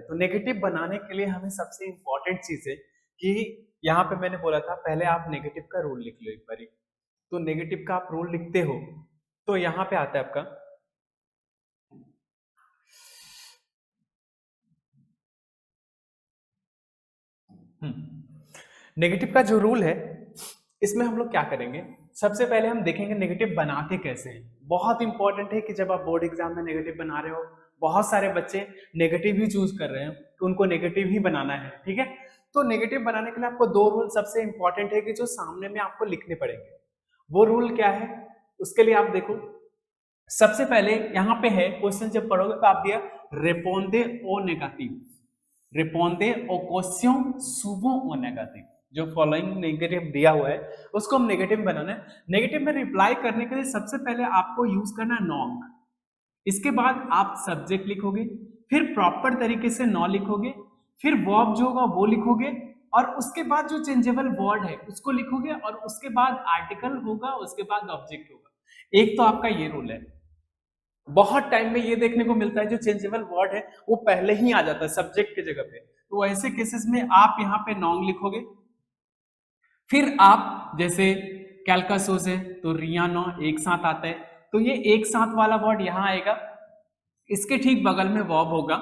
तो नेगेटिव बनाने के लिए हमें सबसे इंपॉर्टेंट चीज है कि यहाँ पे मैंने बोला था पहले आप नेगेटिव का रूल लिख लो एक बारी। तो नेगेटिव का आप रूल लिखते हो तो यहाँ पे आता है आपका नेगेटिव का जो रूल है इसमें हम लोग क्या करेंगे, सबसे पहले हम देखेंगे नेगेटिव बनाते कैसे हैं। बहुत इंपॉर्टेंट है कि जब आप बोर्ड एग्जाम में नेगेटिव बना रहे हो, बहुत सारे बच्चे नेगेटिव ही चूज कर रहे हैं तो उनको नेगेटिव ही बनाना है, ठीक है। तो नेगेटिव बनाने के लिए आपको दो रूल सबसे इंपॉर्टेंट है कि जो सामने में आपको लिखने पड़ेंगे। वो रूल क्या है उसके लिए आप देखो, सबसे पहले यहाँ पे है क्वेश्चन जब पढ़ोगे तो आप दिया रेपोंदे ओ नेगेटिव, रेपोंदे ओ क्वेश्चन सुबो ओ नेगेटिव, जो फॉलोइंग नेगेटिव दिया हुआ है उसको हम नेगेटिव बनाना है। नेगेटिव में रिप्लाई करने के लिए सबसे पहले आपको यूज करना है नॉन्ग, इसके बाद आप सब्जेक्ट लिखोगे, फिर प्रॉपर तरीके से नॉ लिखोगे, फिर वर्ब जो होगा वो लिखोगे, और उसके बाद जो चेंजेबल वर्ड है उसको लिखोगे, और उसके बाद आर्टिकल होगा, उसके बाद ऑब्जेक्ट होगा। एक तो आपका ये रूल है। बहुत टाइम में ये देखने को मिलता है जो चेंजेबल वर्ड है वो पहले ही आ जाता है सब्जेक्ट के जगह पे, तो ऐसे केसेस में आप यहाँ पे नॉन्ग लिखोगे। फिर आप जैसे कैलकासोस है तो रियानो एक साथ आता है, तो ये एक साथ वाला वर्ड यहाँ आएगा, इसके ठीक बगल में वर्ब होगा,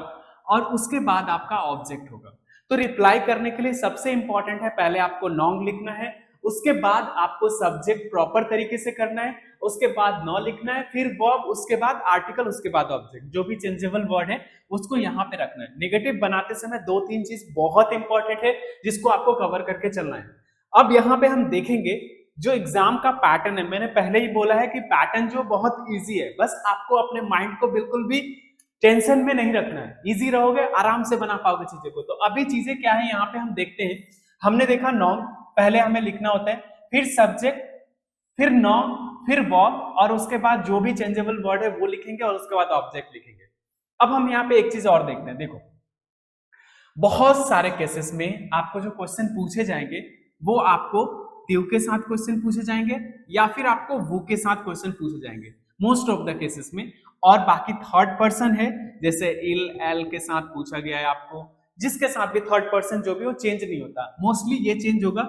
और उसके बाद आपका ऑब्जेक्ट होगा। तो रिप्लाई करने के लिए सबसे इंपॉर्टेंट है पहले आपको नॉन्ग लिखना है, उसके बाद आपको सब्जेक्ट प्रॉपर तरीके से करना है, उसके बाद नॉ लिखना है, फिर वर्ब, उसके बाद आर्टिकल, उसके बाद ऑब्जेक्ट, जो भी चेंजेबल वर्ड है उसको यहाँ पे रखना है। नेगेटिव बनाते समय दो तीन चीज बहुत इंपॉर्टेंट है जिसको आपको कवर करके चलना है। अब यहाँ पे हम देखेंगे जो एग्जाम का पैटर्न है, मैंने पहले ही बोला है कि पैटर्न जो बहुत इजी है, बस आपको अपने माइंड को बिल्कुल भी टेंशन में नहीं रखना है, इजी रहोगे आराम से बना पाओगे चीजें को। तो अभी चीजें क्या है यहाँ पे हम देखते हैं। हमने देखा नॉन पहले हमें लिखना होता है, फिर सब्जेक्ट, फिर नॉ, फिर वर्ब, और उसके बाद जो भी चेंजेबल वर्ड है वो लिखेंगे, और उसके बाद ऑब्जेक्ट लिखेंगे। अब हम यहाँ पे एक चीज और देखते हैं, देखो बहुत सारे केसेस में आपको जो क्वेश्चन पूछे जाएंगे वो आपको ट्यू के साथ क्वेश्चन पूछे जाएंगे या फिर आपको वो के साथ क्वेश्चन पूछे जाएंगे मोस्ट ऑफ द केसेस में, और बाकी थर्ड पर्सन है जैसे इल एल के साथ पूछा गया है आपको, जिसके साथ भी थर्ड पर्सन जो भी वो चेंज नहीं होता, मोस्टली ये चेंज होगा।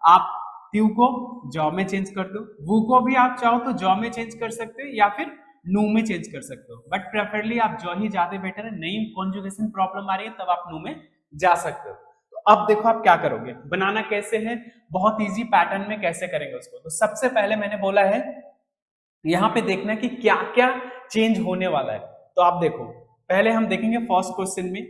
आप ट्यू को जॉ में चेंज कर दो, वो को भी आप चाहो तो जॉ में चेंज कर सकते हो या फिर नू में चेंज कर सकते हो, बट प्रेफरली आप जॉ ही ज्यादा बेटर है। नई कॉन्जुगेशन प्रॉब्लम आ रही है तब आप नू में जा सकते हो। तो अब देखो आप क्या करोगे, बनाना कैसे है, बहुत इजी पैटर्न में कैसे करेंगे उसको। तो सबसे पहले मैंने बोला है यहाँ पे देखना कि क्या क्या चेंज होने वाला है। तो आप देखो पहले हम देखेंगे फर्स्ट क्वेश्चन में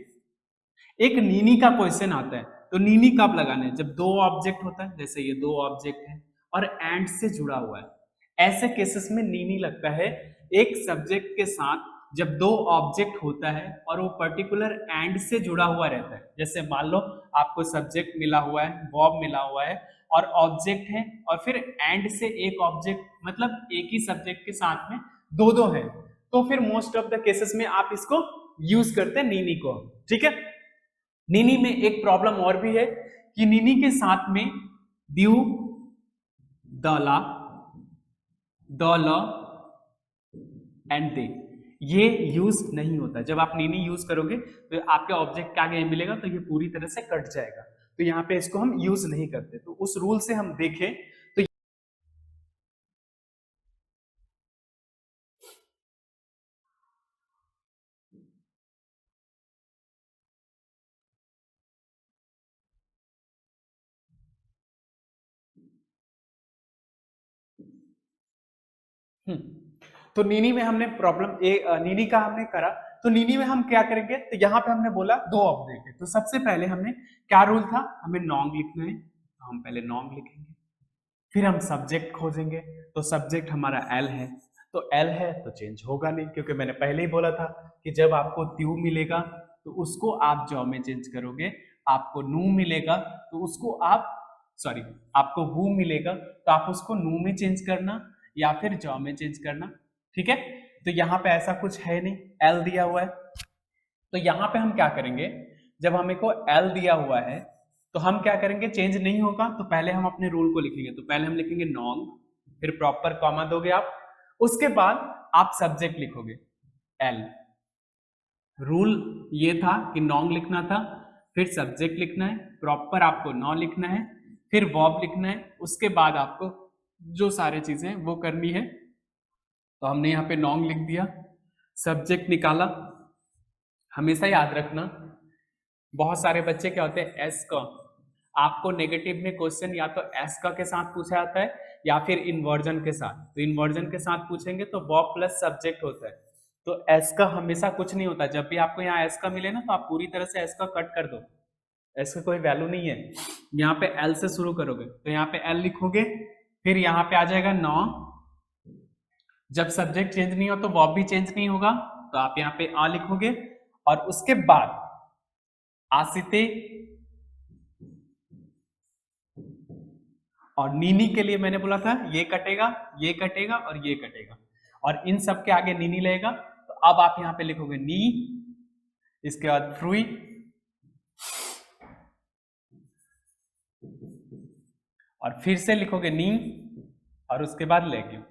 एक नीनी का क्वेश्चन आता है, तो नीनी कब लगाना है, जब दो ऑब्जेक्ट होता है, जैसे ये दो ऑब्जेक्ट है और एंड से जुड़ा हुआ है, ऐसे केसेस में नीनी लगता है। एक सब्जेक्ट के साथ जब दो ऑब्जेक्ट होता है और वो पर्टिकुलर एंड से जुड़ा हुआ रहता है, जैसे मान लो आपको सब्जेक्ट मिला हुआ है, वर्ब मिला हुआ है और ऑब्जेक्ट है, और फिर एंड से एक ऑब्जेक्ट, मतलब एक ही सब्जेक्ट के साथ में दो दो है, तो फिर मोस्ट ऑफ द केसेस में आप इसको यूज करते हैं नीनी को, ठीक है। नीनी में एक प्रॉब्लम और भी है कि नीनी के साथ में द्यू, दला, दल एंड दे, ये यूज नहीं होता। जब आप नीनी यूज करोगे तो आपके ऑब्जेक्ट क्या आगे मिलेगा, तो ये पूरी तरह से कट जाएगा, तो यहाँ पे इसको हम यूज नहीं करते। तो उस रूल से हम देखें तो तो नीनी में हमने प्रॉब्लम नीनी का हमने करा, तो नीनी में हम क्या करेंगे, तो यहाँ पे हमने बोला दो ऑब्जेक्ट है, तो सबसे पहले हमने क्या रूल था, हमें नॉन्ग लिखना है, तो हम पहले नॉन्ग लिखेंगे, फिर हम सब्जेक्ट खोजेंगे, तो सब्जेक्ट हमारा एल है, तो एल है तो चेंज होगा नहीं, क्योंकि मैंने पहले ही बोला था कि जब आपको त्यू मिलेगा तो उसको आप जॉ में चेंज करोगे, आपको नू मिलेगा तो उसको आप सॉरी आपको वू मिलेगा तो आप उसको नू में चेंज करना या फिर जॉ में चेंज करना, ठीक है। तो यहाँ पे ऐसा कुछ है नहीं, एल दिया हुआ है, तो यहाँ पे हम क्या करेंगे, जब हमें को एल दिया हुआ है तो हम क्या करेंगे, चेंज नहीं होगा तो पहले हम अपने रूल को लिखेंगे, तो पहले हम लिखेंगे नॉन्ग, फिर प्रॉपर कॉमा दोगे आप, उसके बाद आप सब्जेक्ट लिखोगे एल, रूल ये था कि नॉन लिखना था, फिर सब्जेक्ट लिखना है, प्रॉपर आपको नॉ लिखना है, फिर वर्ब लिखना है, उसके बाद आपको जो सारे चीजें वो करनी है। तो हमने यहाँ पे नॉन लिख दिया, सब्जेक्ट निकाला। हमेशा याद रखना, बहुत सारे बच्चे क्या होते हैं, एस का, आपको नेगेटिव में क्वेश्चन या तो एस का के साथ पूछा जाता है या फिर इन्वर्जन के साथ। तो इन्वर्जन के साथ पूछेंगे तो वर्ब प्लस सब्जेक्ट होता है, तो एस का हमेशा कुछ नहीं होता। जब भी आपको यहाँ एस का मिले ना, तो आप पूरी तरह से एस का कट कर दो, एस का कोई वैल्यू नहीं है। यहाँ पे एल से शुरू करोगे तो यहाँ पे एल लिखोगे, फिर यहाँ पे आ जाएगा नौ। जब सब्जेक्ट चेंज नहीं हो तो वर्ब भी चेंज नहीं होगा, तो आप यहाँ पे आ लिखोगे, और उसके बाद आसिते और नीनी के लिए मैंने बोला था ये कटेगा, ये कटेगा और ये कटेगा, और इन सब के आगे नीनी लगेगा। तो अब आप यहाँ पे लिखोगे नी, इसके बाद फ्रुई, और फिर से लिखोगे नी, और उसके बाद लेग्यू।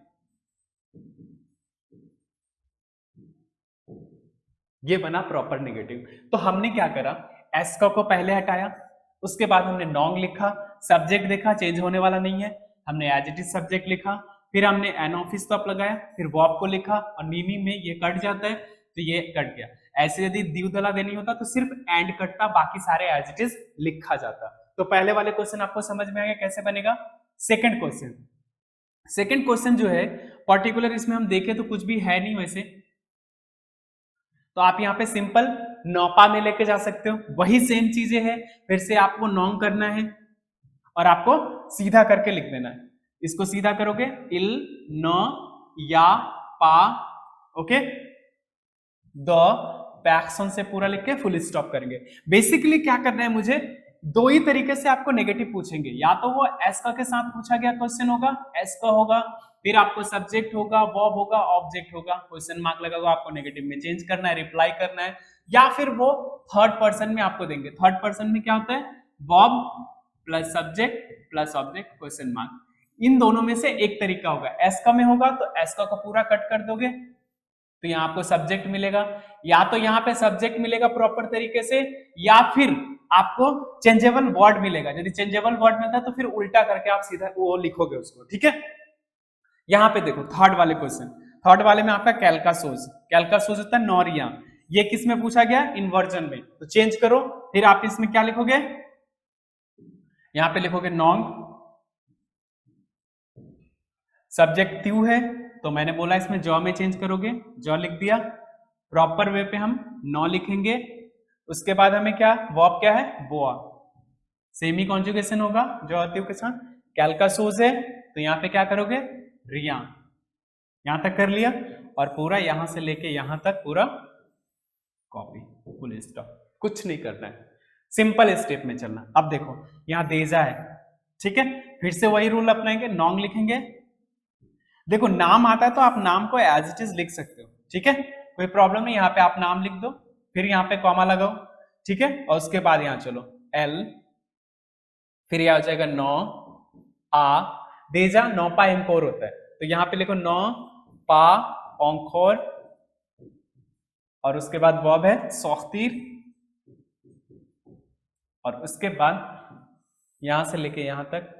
ये बना प्रॉपर नेगेटिव। तो हमने क्या करा, एस को पहले हटाया, उसके बाद हमने नॉन लिखा, सब्जेक्ट देखा चेंज होने वाला नहीं है, हमने एज इट इज सब्जेक्ट लिखा, फिर हमने एन ऑफिस स्टॉप लगाया, फिर वर्ब को लिखा, और नीनी में ये कट जाता है तो ये कट गया। ऐसे यदि द्विदला देनी होता तो सिर्फ एंड कटता, बाकी सारे एज इट इज लिखा जाता। तो पहले वाले क्वेश्चन आपको समझ में आ गया कैसे बनेगा। सेकंड क्वेश्चन जो है पर्टिकुलर, इसमें हम देखें तो कुछ भी है नहीं वैसे, तो आप यहाँ पे सिंपल नौपा में लेके जा सकते हो, वही सेम चीजें है, फिर से आपको नॉन करना है और आपको सीधा करके लिख देना है। इसको सीधा करोगे इल न या पा, ओके, द बैक्सन से पूरा लिख के फुल स्टॉप करेंगे। बेसिकली क्या करना है मुझे, दो ही तरीके से आपको नेगेटिव पूछेंगे, या तो वो एस का के साथ पूछा गया क्वेश्चन होगा, एस का होगा, फिर आपको सब्जेक्ट होगा, वर्ब होगा, ऑब्जेक्ट होगा, क्वेश्चन मार्क लगा हुआ, आपको नेगेटिव में चेंज करना है, रिप्लाई करना है, या फिर वो थर्ड पर्सन में आपको देंगे। थर्ड पर्सन में क्या होता है, verb plus subject plus object question mark, इन दोनों में से एक तरीका होगा। एस का में होगा तो एस का पूरा कट कर दोगे तो यहाँ आपको सब्जेक्ट मिलेगा, या तो यहाँ पे सब्जेक्ट मिलेगा प्रॉपर तरीके से, या फिर आपको चेंजेबल वर्ड मिलेगा। यदि चेंजेबल वर्ड मिलता है तो फिर उल्टा करके आप सीधा वो लिखोगे उसको, ठीक है। यहाँ पे देखो थर्ड वाले क्वेश्चन, थर्ड वाले में आपका कैलकासोज होता है नॉरिया, ये किस में पूछा गया, इन्वर्जन में, तो चेंज करो, फिर आप इसमें क्या लिखोगे, यहाँ पे लिखोगे नॉन, सब्जेक्ट त्यू है तो मैंने बोला इसमें जॉ में चेंज करोगे, जॉ लिख दिया, प्रॉपर वे पे हम नॉ लिखेंगे, उसके बाद हमें क्या, वर्ब क्या है, बोआ, सेमी कॉन्जुगेशन होगा जॉ त्यू के साथ। कैलकासोज है तो यहाँ पे क्या करोगे, रिया, यहां तक कर लिया, और पूरा यहां से लेके यहां तक पूरा कॉपी, फुल स्टॉप, कुछ नहीं करना है, सिंपल स्टेप में चलना। अब देखो यहाँ देजा है, ठीक है, फिर से वही रूल अपनाएंगे, नॉन लिखेंगे, देखो नाम आता है तो आप नाम को एज इट इज लिख सकते हो, ठीक है, कोई प्रॉब्लम नहीं, यहाँ पे आप नाम लिख दो, फिर यहाँ पे कॉमा लगाओ, ठीक है, और उसके बाद यहाँ चलो एल, फिर यह हो जाएगा नौ, आ, देजा नौ पा एंकोर होता है, तो यहाँ पे लिखो नौ पा ओंखोर, और उसके बाद वर्ब है सौख्तीर, और उसके बाद यहां से लेके यहां तक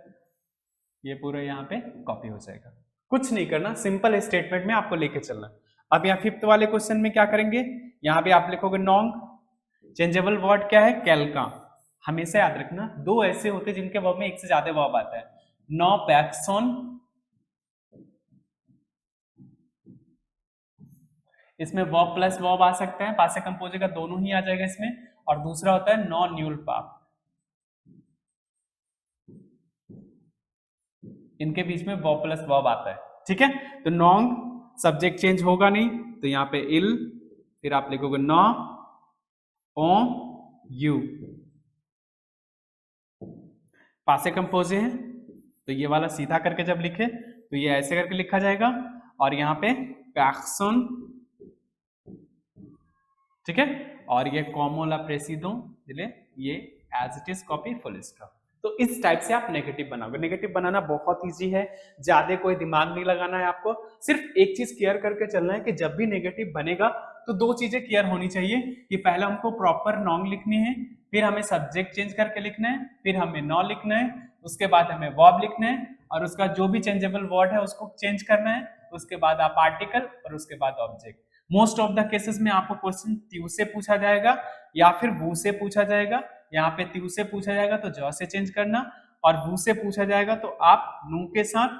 ये पूरा यहाँ पे कॉपी हो जाएगा, कुछ नहीं करना, सिंपल स्टेटमेंट में आपको लेके चलना। अब यहाँ फिफ्थ वाले क्वेश्चन में क्या करेंगे, यहाँ पे आप लिखोगे नॉन्ग, चेंजेबल वर्ड क्या है, कैलका, हमेशा याद रखना दो ऐसे होते हैं जिनके वर्ब में एक से ज्यादा वर्ब आता है, नौ पैक्सोन, इसमें वर्ब प्लस वर्ब आ सकते हैं, पासे कंपोजे का दोनों ही आ जाएगा इसमें, और दूसरा होता है नॉन न्यूल पाप, इनके बीच में वर्ब प्लस वर्ब आता है, ठीक है। तो नॉन्ग सब्जेक्ट चेंज होगा नहीं, तो यहाँ पे इल, फिर आप लिखोगे नॉ ओ यू, पासे कंपोजे हैं तो ये वाला सीधा करके जब लिखे तो ये ऐसे करके लिखा जाएगा, और यहाँ पे पैक्सन, ठीक है, और ये कॉमोला प्रेसिडो दिले, ये as it is copy full stop. तो इस टाइप से आप नेगेटिव बनाओगे। नेगेटिव बनाना बहुत इजी है, ज्यादा कोई दिमाग नहीं लगाना है आपको, सिर्फ एक चीज केयर करके चलना है कि जब भी नेगेटिव बनेगा तो दो चीजें क्लियर होनी चाहिए कि पहले हमको प्रॉपर नॉन लिखनी है, फिर हमें सब्जेक्ट चेंज करके लिखना है, फिर हमें नॉन लिखना है, उसके बाद हमें वर्ब लिखना है और उसका जो भी चेंजेबल वर्ड है उसको चेंज करना है, उसके बाद आप आर्टिकल और उसके बाद object. Most of the cases में आपको क्वेश्चन त्यू से पूछा जाएगा या फिर वू से पूछा जाएगा। यहाँ पे त्यू से पूछा जाएगा तो ज से चेंज करना, और वू से पूछा जाएगा तो आप नू के साथ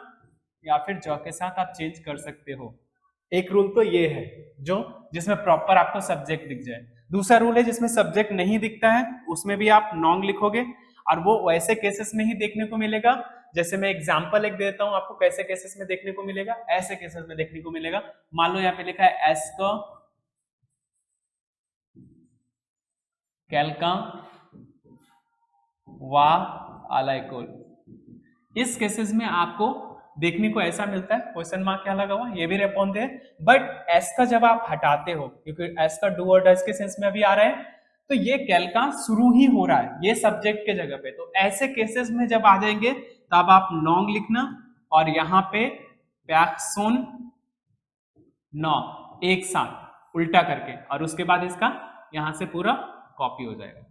या फिर ज के साथ आप चेंज कर सकते हो। एक रूल तो ये है जो जिसमें प्रॉपर आपको सब्जेक्ट दिख जाए। दूसरा रूल है जिसमें सब्जेक्ट नहीं दिखता है, उसमें भी आप नॉन लिखोगे और वो वैसे केसेस में ही देखने को मिलेगा। जैसे मैं एग्जांपल एक देता हूं आपको, कैसे केसेस में देखने को मिलेगा, ऐसे केसेस में देखने को मिलेगा। मान लो यहाँ पे लिखा है एस का कैलका वा आलाइकोल। इस केसेस में आपको देखने को ऐसा मिलता है, क्वेश्चन मार्क क्या लगा हुआ, ये भी रेस्पॉन्ड है, बट एस का जब आप हटाते हो, क्योंकि एस का डू और डज के सेंस में अभी आ रहा है, तो ये कैल का शुरू ही हो रहा है ये सब्जेक्ट के जगह पे। तो ऐसे केसेस में जब आ जाएंगे तब आप नॉन्ग लिखना और यहाँ पे पैक्सोन नौ एक साथ उल्टा करके, और उसके बाद इसका यहां से पूरा कॉपी हो जाएगा।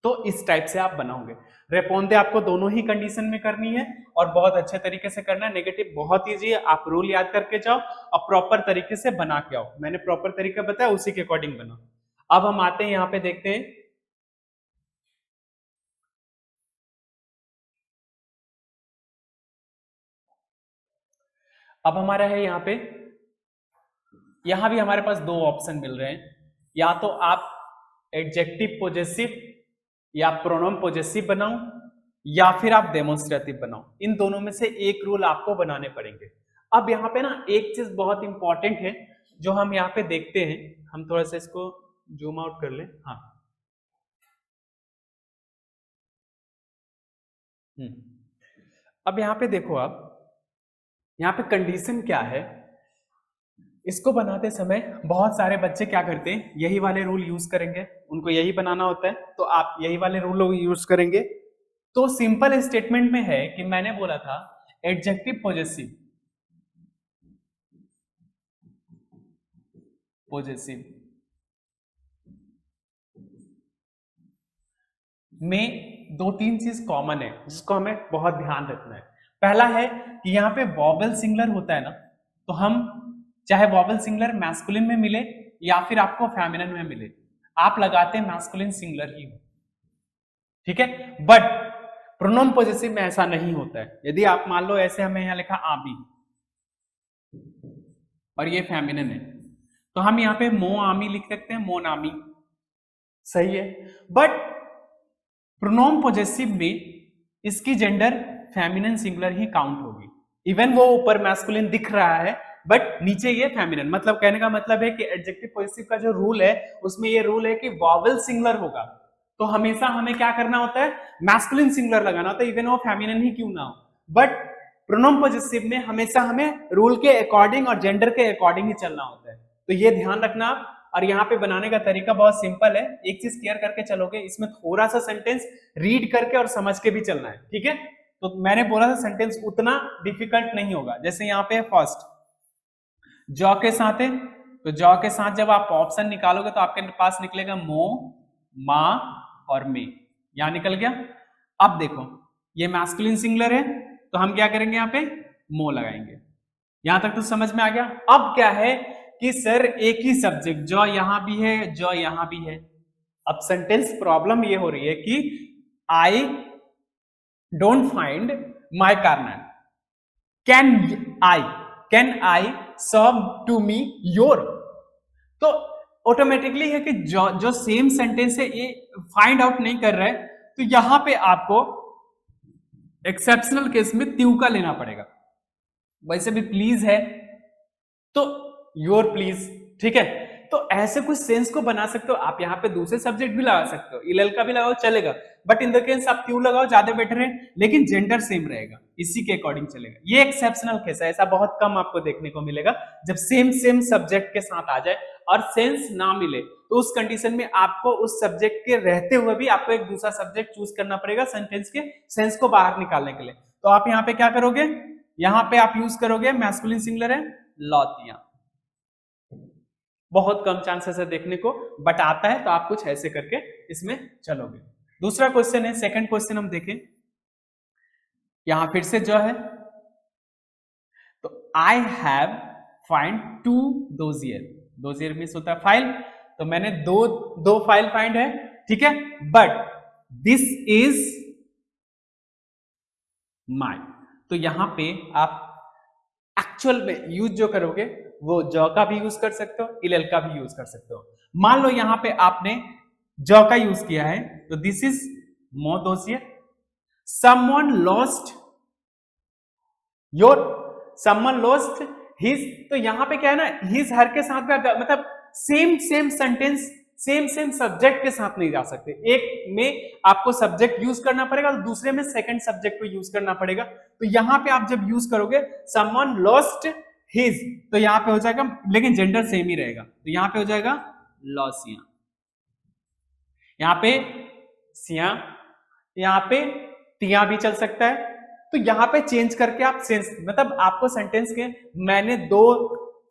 तो इस टाइप से आप बनाओगे। रेपोंदे आपको दोनों ही कंडीशन में करनी है और बहुत अच्छे तरीके से करना है। नेगेटिव बहुत ईजी है, आप रूल याद करके जाओ और प्रॉपर तरीके से बना के आओ। मैंने प्रॉपर तरीका बताया, उसी के अकॉर्डिंग बनाओ। अब हम आते हैं यहाँ पे, देखते हैं अब हमारा है यहाँ पे, यहां भी हमारे पास दो ऑप्शन मिल रहे हैं, या तो आप एडजेक्टिव पॉजेसिव या प्रोनाउन पॉजेसिव बनाओ या फिर आप डेमोन्स्ट्रेटिव बनाओ। इन दोनों में से एक रूल आपको बनाने पड़ेंगे। अब यहाँ पे ना एक चीज बहुत इंपॉर्टेंट है जो हम यहाँ पे देखते हैं, हम थोड़ा सा इसको जूम आउट कर लें। हाँ, अब यहाँ पे देखो, आप यहाँ पे कंडीशन क्या है, इसको बनाते समय बहुत सारे बच्चे क्या करते हैं, यही वाले रूल यूज करेंगे, उनको यही बनाना होता है, तो आप यही वाले रूल यूज करेंगे। तो सिंपल स्टेटमेंट में है कि मैंने बोला था एडजेक्टिव पॉजेसिव में दो तीन चीज कॉमन है जिसको हमें बहुत ध्यान रखना है। पहला है कि यहाँ पे वॉवल सिंगुलर होता है ना, तो हम चाहे वॉवल सिंगुलर मैस्कुलिन में मिले या फिर आपको फेमिनिन में मिले, आप लगाते हैं मैस्कुलिन सिंगुलर ही हो, ठीक है। बट प्रोनाउन पॉजेसिव में ऐसा नहीं होता है। यदि आप मान लो ऐसे हमें यहाँ लिखा आबी और ये फेमिनिन है, तो हम यहाँ पे मो आमी लिख सकते हैं, मो नामी, सही है। बट प्रोनाउन पॉजेसिव में इसकी जेंडर फेमिनिन सिंगुलर ही काउंट होगी। इवन वो ऊपर मैस्कुलिन दिख रहा है बट नीचे ये फेमिनिन। मतलब कहने का मतलब है कि एडजेक्टिव पॉजेसिव का जो रूल है उसमें ये रूल है कि वॉवल सिंगुलर होगा, तो हमेशा हमें क्या करना होता है, मैस्कुलिन सिंगुलर लगाना होता है, इवन वो फेमिनिन ही क्यों ना हो। बट प्रोनाउन पॉजेसिव में हमेशा हमें रूल के अकॉर्डिंग और जेंडर के अकॉर्डिंग ही चलना होता है, तो ये ध्यान रखना आप। और यहाँ पे बनाने का तरीका बहुत सिंपल है, एक चीज क्लियर करके चलोगे, इसमें थोड़ा सा सेंटेंस रीड करके और समझ के भी चलना है, ठीक है। तो मैंने बोला था सेंटेंस उतना डिफिकल्ट नहीं होगा। जैसे यहाँ पे फर्स्ट जॉ के साथ है, तो जॉ के साथ जब आप ऑप्शन निकालोगे तो आपके पास निकलेगा मो, मा और मे, यहां निकल गया। अब देखो ये मैस्कुलिन सिंगुलर है, तो हम क्या करेंगे, यहाँ पे मो लगाएंगे। यहां तक तो समझ में आ गया। अब क्या है कि सर एक ही सब्जेक्ट, जॉ यहां भी है, जॉ यहां भी है। अब सेंटेंस प्रॉब्लम ये हो रही है कि I don't find my corner, can I serve to me your. तो ऑटोमेटिकली है कि जो सेम सेंटेंस है ये फाइंड आउट नहीं कर रहा है, तो यहां पे आपको एक्सेप्शनल केस में त्यू का लेना पड़ेगा। वैसे भी प्लीज है तो योर प्लीज, ठीक है। तो ऐसे कुछ सेंस को बना सकते हो आप। यहाँ पे दूसरे सब्जेक्ट भी लगा सकते हो, इल का भी लगाओ चलेगा, बट इन द केस आप क्यों लगाओ ज्यादा बेटर है, लेकिन जेंडर सेम रहेगा, इसी के अकॉर्डिंग चलेगा। ये एक्सेप्शनल केस है, ऐसा बहुत कम आपको देखने को मिलेगा जब सेम सब्जेक्ट के साथ आ जाए और सेंस ना मिले, तो उस कंडीशन में आपको उस सब्जेक्ट के रहते हुए भी आपको एक दूसरा सब्जेक्ट चूज करना पड़ेगा सेंटेंस के सेंस को बाहर निकालने के लिए। तो आप यहाँ पे क्या करोगे, यहाँ पे आप यूज करोगे मैस्कुलिन सिंगुलर है लौतिया, बहुत कम चांसेस है देखने को, बट आता है, तो आप कुछ ऐसे करके इसमें चलोगे। दूसरा क्वेश्चन है, सेकंड क्वेश्चन हम देखें, यहां फिर से जो है, तो I have find 2 dossier, dossier means होता है फाइल, तो मैंने दो फाइल फाइंड है, ठीक है, बट दिस इज माई। तो यहां पे आप एक्चुअल में यूज जो करोगे वो ज का भी यूज कर सकते हो, इल का भी यूज कर सकते हो। मान लो यहां पे आपने ज का यूज किया है, तो this is more dossier. Someone lost your, someone lost his, तो यहां पे क्या है ना, हिज हर के साथ में मतलब सेम सेंटेंस सेम सब्जेक्ट के साथ नहीं जा सकते। एक में आपको सब्जेक्ट यूज करना पड़ेगा, तो दूसरे में सेकंड सब्जेक्ट को यूज करना पड़ेगा। तो यहां पे आप जब यूज करोगे समवन लॉस्ट हिज, तो यहां पे हो जाएगा, लेकिन जेंडर सेम ही रहेगा, तो यहां पे हो जाएगा लॉसिया, यहां पे सिया, यहां पे तिया भी चल सकता है। तो यहां पे चेंज करके आप सेंस, मतलब आपको सेंटेंस के मैंने 2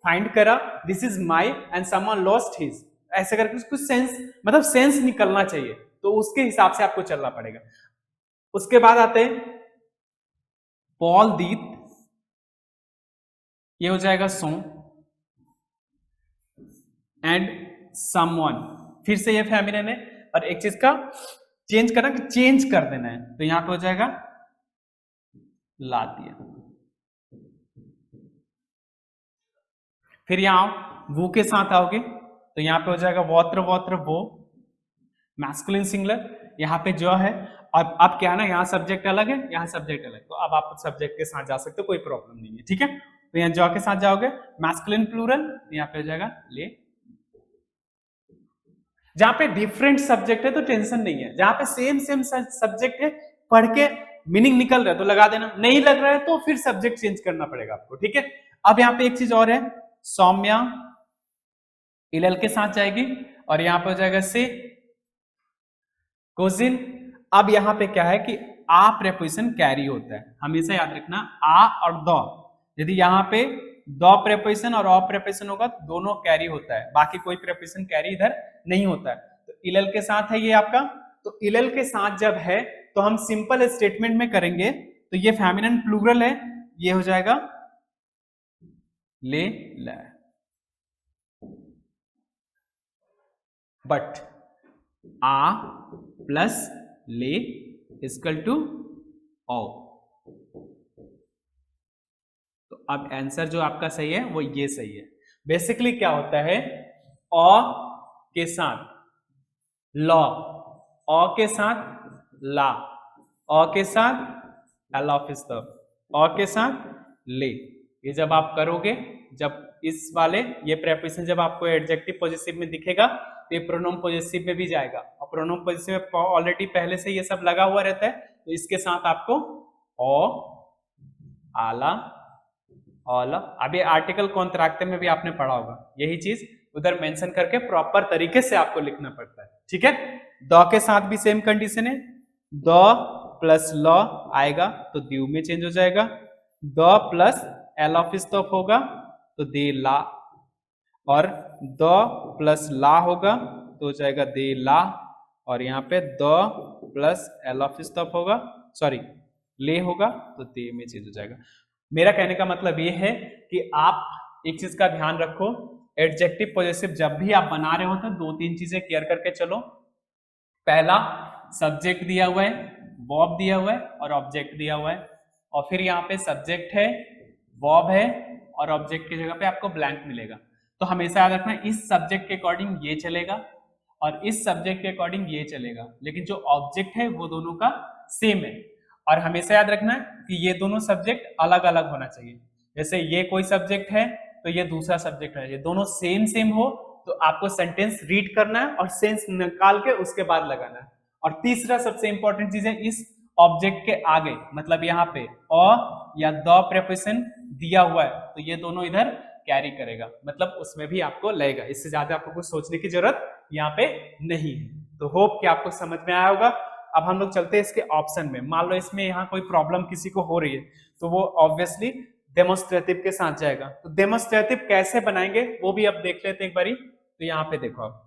फाइंड करा, this is my and someone lost his, ऐसे करके कुछ सेंस, मतलब सेंस निकलना चाहिए, तो उसके हिसाब से आपको चलना पड़ेगा। उसके बाद आते हैं पॉल दीत, ये हो जाएगा सो, एंड समवन, फिर से ये फेमिनिन है, और एक चीज का चेंज करना, कि चेंज कर देना है, तो यहां पे हो जाएगा ला दिया। फिर यहां वो के साथ आओगे, तो यहां पे हो जाएगा वॉत्र वॉत्र वो, मैस्कुलिन सिंगुलर, यहां पे जो है, अब क्या है ना, यहाँ सब्जेक्ट अलग है, यहाँ सब्जेक्ट अलग, तो अब आप सब्जेक्ट के साथ जा सकते हो, कोई प्रॉब्लम नहीं है, ठीक है। तो यहाँ जॉ के साथ जाओगे, मैस्कुलिन प्लूरल, यहाँ पे हो जाएगा ले। जहां पे डिफरेंट सब्जेक्ट है तो टेंशन नहीं है, जहां पे सेम सब्जेक्ट है, पढ़ के मीनिंग निकल रहा है तो लगा देना, नहीं लग रहा है तो फिर सब्जेक्ट चेंज करना पड़ेगा आपको, ठीक है। अब यहाँ पे एक चीज और है, सौम्या इलल के साथ जाएगी, और यहां पे हो जाएगा से कोजिन। अब यहां पे क्या है कि आ प्रेपोजिशन कैरी होता है, हमेशा याद रखना, आ और द, यदि यहां पे द प्रेपोजिशन और अ प्रेपोजिशन होगा तो दोनों कैरी होता है, बाकी कोई प्रेपोजिशन कैरी इधर नहीं होता है। तो इलल के साथ है ये आपका, तो इलल के साथ जब है तो हम सिंपल स्टेटमेंट में करेंगे, तो ये फेमिनिन प्लूरल है, ये हो जाएगा ले ला, बट आ प्लस ले इक्वल टू ओ। तो अब आंसर जो आपका सही है वो ये सही है। बेसिकली क्या होता है, अ के साथ लॉ, अ के साथ ला, अ के साथ एलोफिस्टम, अ के साथ ले, ये जब आप करोगे, जब इस वाले ये प्रेपोजिशन जब आपको एडजेक्टिव पॉजिटिव में दिखेगा तो ये प्रोनाउन पॉजिटिव में भी जाएगा, और प्रोनाउन पॉजिटिव में ऑलरेडी पहले से ये सब लगा हुआ रहता है, तो इसके साथ आपको ओ, आला, औला, अभी आर्टिकल कॉन्ट्रैक्ट में भी आपने पढ़ा होगा, यही चीज उधर मेंशन करके प्रॉपर तरीके से आपको लिखना पड़ता है, ठीक है। द के साथ भी सेम कंडीशन है, द प्लस लॉ आएगा तो द्यू में चेंज हो जाएगा, द प्लस एलोफिस्टॉप होगा तो दे ला, और द प्लस ला होगा तो हो जाएगा दे ला, और यहाँ पे द प्लस एलोफिस्टॉप होगा, सॉरी ले होगा तो दे में चेंज हो जाएगा। मेरा कहने का मतलब ये है कि आप एक चीज का ध्यान रखो, एडजेक्टिव पॉजेसिव जब भी आप बना रहे हो तो 2-3 चीजें क्लियर करके चलो। पहला, सब्जेक्ट दिया हुआ है, वर्ब दिया हुआ है और ऑब्जेक्ट दिया हुआ है, और फिर यहाँ पे सब्जेक्ट है, वर्ब है, और ऑब्जेक्ट की जगह पे आपको ब्लैंक मिलेगा। तो हमेशा याद रखना, इस सब्जेक्ट के अकॉर्डिंग ये चलेगा और इस सब्जेक्ट के अकॉर्डिंग ये चलेगा, लेकिन जो ऑब्जेक्ट है वो दोनों का सेम है। और हमेशा याद रखना कि ये दोनों सब्जेक्ट अलग अलग होना चाहिए, जैसे ये कोई सब्जेक्ट है तो ये दूसरा सब्जेक्ट है, ये दोनों सेम हो तो आपको सेंटेंस रीड करना है और सेंस निकाल के उसके बाद लगाना है। और तीसरा सबसे इंपॉर्टेंट चीज है, इस ऑब्जेक्ट के आगे, मतलब यहाँ पे अ या द प्रेपोजिशन दिया हुआ है तो ये दोनों इधर कैरी करेगा, मतलब उसमें भी आपको लगेगा, इससे ज्यादा आपको कुछ सोचने की जरूरत यहाँ पे नहीं है। तो होप कि आपको समझ में आया होगा। अब हम लोग चलते हैं इसके ऑप्शन में। मान लो इसमें यहाँ कोई प्रॉब्लम किसी को हो रही है तो वो ऑब्वियसली डेमोन्स्ट्रेटिव के साथ जाएगा। तो डेमोन्स्ट्रेटिव कैसे बनाएंगे वो भी अब देख लेते हैं एक बारी। तो यहाँ पे देखो आप,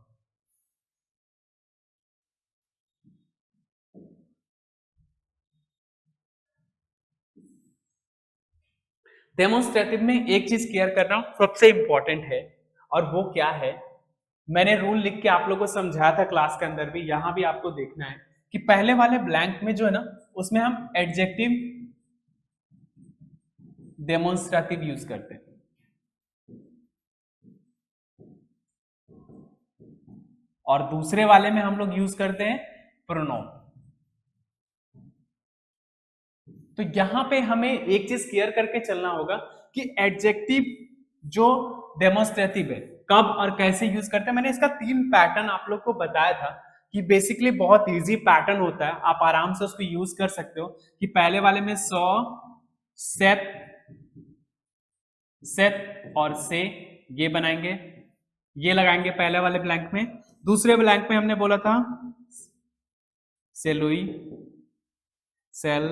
डेमोन्स्ट्रेटिव में एक चीज क्लियर कर रहा हूं, सबसे इंपॉर्टेंट है, और वो क्या है, मैंने रूल लिख के आप लोगों को समझाया था क्लास के अंदर भी, यहां भी आपको देखना है कि पहले वाले ब्लैंक में जो है ना, उसमें हम एडजेक्टिव डेमोन्स्ट्रेटिव यूज करते हैं, और दूसरे वाले में हम लोग यूज करते हैं प्रोनाउन। तो यहां पे हमें एक चीज क्लियर करके चलना होगा कि एडजेक्टिव जो डेमोन्स्ट्रेटिव है कब और कैसे यूज करते हैं। मैंने इसका 3 पैटर्न आप लोग को बताया था कि बेसिकली बहुत इजी पैटर्न होता है, आप आराम से उसको यूज कर सकते हो। कि पहले वाले में सॉ, सेट, सेट और से, ये बनाएंगे, ये लगाएंगे पहले वाले ब्लैंक में। दूसरे ब्लैंक में हमने बोला था सेलुई, सेल,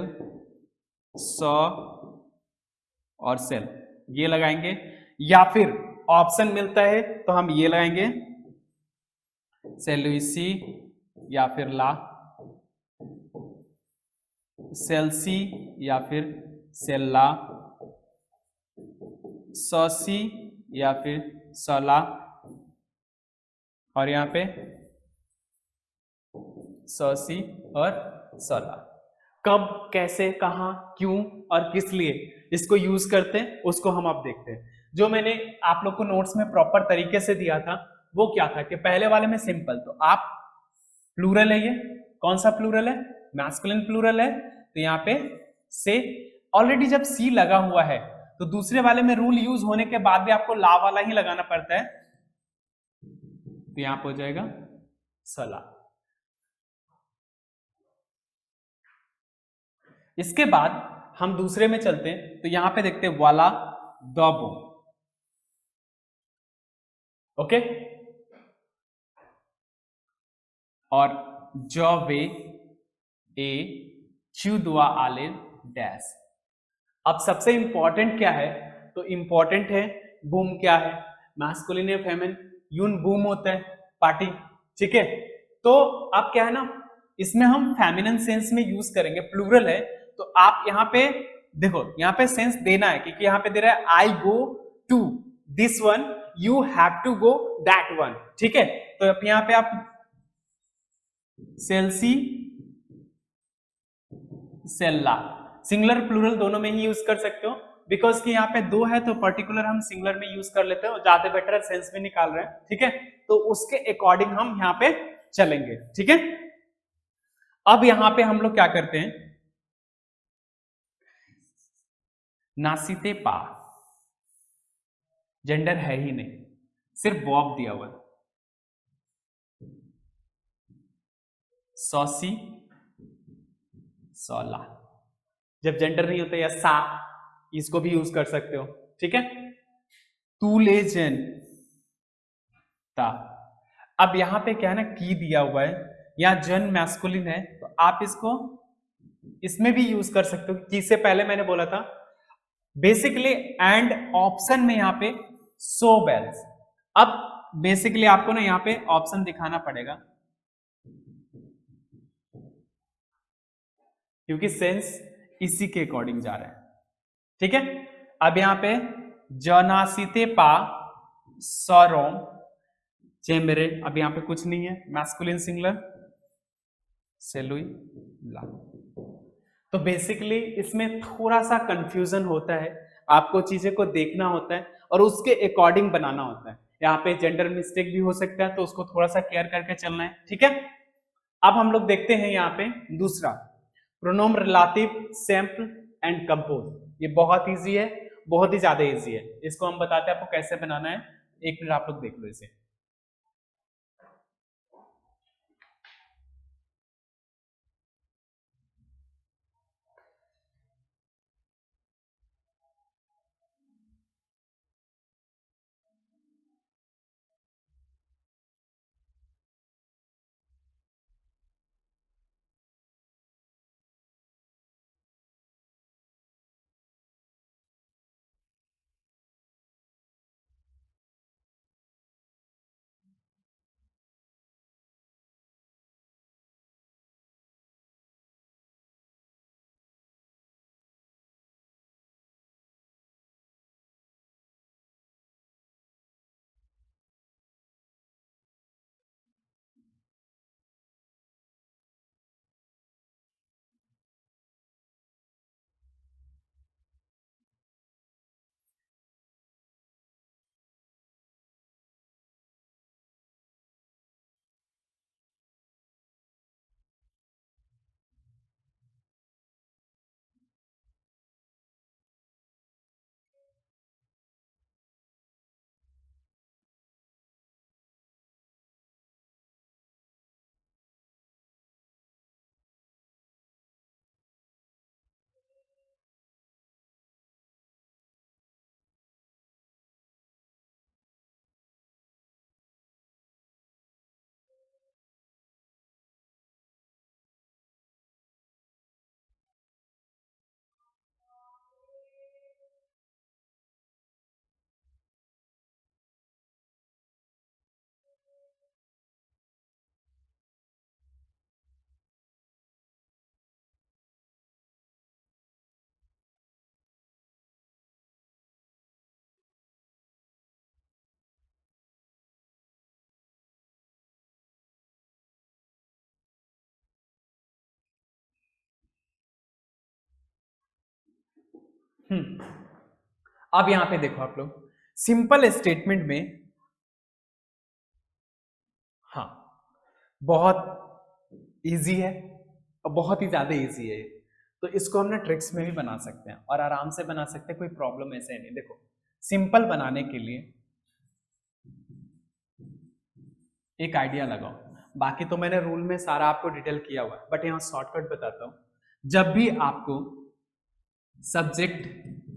सॉ और सेल, ये लगाएंगे। या फिर ऑप्शन मिलता है तो हम ये लगाएंगे सेलुइसी, या फिर ला, सेल्सी, या फिर सेल्ला, सौसी, या फिर सौला, और यहाँ पे सौसी और सौला। कब, कैसे, कहाँ, क्यों और किस लिए इसको यूज करते हैं उसको हम अब देखते हैं। जो मैंने आप लोग को नोट्स में प्रॉपर तरीके से दिया था वो क्या था कि पहले वाले में सिंपल, तो आप प्लूरल है, ये कौन सा प्लूरल है, मैस्कुलिन प्लूरल है, तो यहाँ पे से ऑलरेडी जब सी लगा हुआ है तो दूसरे वाले में रूल यूज होने के बाद भी आपको ला वाला ही लगाना पड़ता है, तो यहां पे हो जाएगा सला। इसके बाद हम दूसरे में चलते हैं, तो यहां पे देखते हैं वाला दबो, ओके, और जवे ए चुदवा आले डैश। अब सबसे इंपॉर्टेंट क्या है, तो इंपॉर्टेंट है बूम क्या है, मैस्कुलिन या फेमिन, यून बूम होता है पार्टी, ठीक है। तो अब क्या है ना, इसमें हम फेमिनिन सेंस में यूज करेंगे, प्लूरल है, तो आप यहाँ पे देखो, यहाँ पे सेंस देना है क्योंकि यहाँ पे दे रहा है I go to this one, you have to go that one, ठीक है। तो अब यहाँ पे आप सेल्सी, सेल्ला, सिंगुलर प्लूरल दोनों में ही यूज कर सकते हो, बिकॉज कि यहाँ पे दो है तो पर्टिकुलर हम सिंगुलर में यूज कर लेते हैं, ज्यादा बेटर सेंस में निकाल रहे हैं, ठीक है। तो उसके अकॉर्डिंग हम यहाँ पे चलेंगे, ठीक है। अब यहाँ पे हम लोग क्या करते हैं, नासीते पा, जेंडर है ही नहीं, सिर्फ बॉब दिया हुआ है, सौसी, सौला, जब जेंडर नहीं होता, या सा, इसको भी यूज कर सकते हो, ठीक है। तू ले जेन ता। अब यहां पे क्या है ना, की दिया हुआ है, यहाँ जन मैस्कुलिन है, तो आप इसको इसमें भी यूज कर सकते हो। की से पहले मैंने बोला था बेसिकली एंड ऑप्शन में यहाँ पे सो बेल्स। अब बेसिकली आपको ना यहाँ पे ऑप्शन दिखाना पड़ेगा क्योंकि सेंस इसी के अकॉर्डिंग जा रहा है, ठीक है। अब यहाँ पे जनासीते पा सरोम चेम्बरे, अब यहाँ पे कुछ नहीं है, मैस्कुलिन सिंगुलर सेलुई ला। तो बेसिकली इसमें थोड़ा सा कंफ्यूजन होता है, आपको चीजें को देखना होता है और उसके अकॉर्डिंग बनाना होता है। यहाँ पे जेंडर मिस्टेक भी हो सकता है, तो उसको थोड़ा सा केयर करके चलना है, ठीक है। अब हम लोग देखते हैं यहाँ पे दूसरा प्रोनोम रिलेटिव सैंपल एंड कंपोज। ये बहुत इजी है, बहुत ही ज्यादा इजी है, इसको हम बताते हैं आपको कैसे बनाना है। एक मिनट आप लोग देख लो इसे। अब यहां पे देखो आप लोग, सिंपल स्टेटमेंट में हाँ बहुत इजी है और बहुत ही ज्यादा इजी है, तो इसको हम ना ट्रिक्स में भी बना सकते हैं और आराम से बना सकते हैं, कोई प्रॉब्लम ऐसे नहीं। देखो सिंपल बनाने के लिए एक आइडिया लगाओ, बाकी तो मैंने रूल में सारा आपको डिटेल किया हुआ है, बट यहाँ शॉर्टकट बताता हूं। जब भी आपको सब्जेक्ट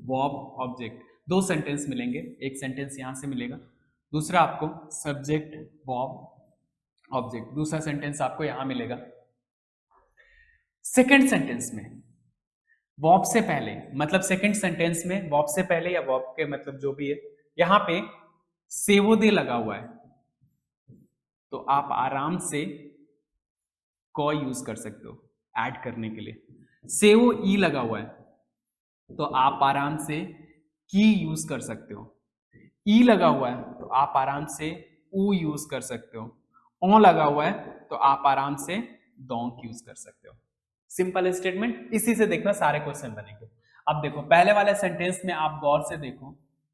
वर्ब ऑब्जेक्ट दो सेंटेंस मिलेंगे, एक सेंटेंस यहां से मिलेगा, दूसरा आपको सब्जेक्ट वर्ब ऑब्जेक्ट, दूसरा सेंटेंस आपको यहां मिलेगा। सेकेंड सेंटेंस में वर्ब से पहले, मतलब सेकेंड सेंटेंस में वर्ब से पहले या वर्ब के मतलब जो भी है, यहां पे से वो दे लगा हुआ है, तो आप आराम से को यूज कर सकते हो ऐड करने के लिए। से वो ई लगा हुआ है, तो आप आराम से की यूज कर सकते हो। ई लगा हुआ है तो आप आराम से ऊ यूज कर सकते हो। ओ लगा हुआ है तो आप आराम से डोंक यूज कर सकते हो। सिंपल स्टेटमेंट, इसी से देखना सारे क्वेश्चन बनेंगे। अब देखो पहले वाले सेंटेंस में आप गौर से देखो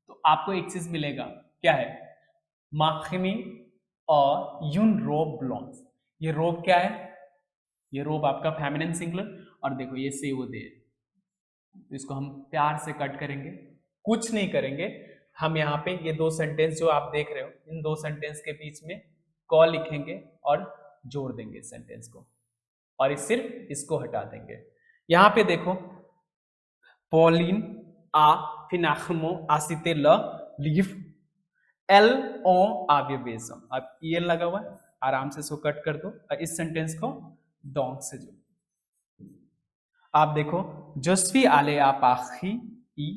तो आपको एक चीज मिलेगा, क्या है, माखमी और यून रोब ब्लॉन्स। ये रोब क्या है, ये रोब आपका फेमिनिन सिंगुलर, और देखो ये से वो दे, तो इसको हम प्यार से कट करेंगे, कुछ नहीं करेंगे। हम यहाँ पे ये दो सेंटेंस जो आप देख रहे हो, इन दो सेंटेंस के बीच में क लिखेंगे और जोड़ देंगे सेंटेंस को, और इस सिर्फ इसको हटा देंगे। यहाँ पे देखो पॉलिन आ फिनाखमो आसिते ल लीफ एल ओ आव्य बेसम, अब ई लगा हुआ है, आराम से इसको कट कर दो और इस सेंटेंस को डोंक से जोड़। आप देखो जस्वी आले आप आखी ई,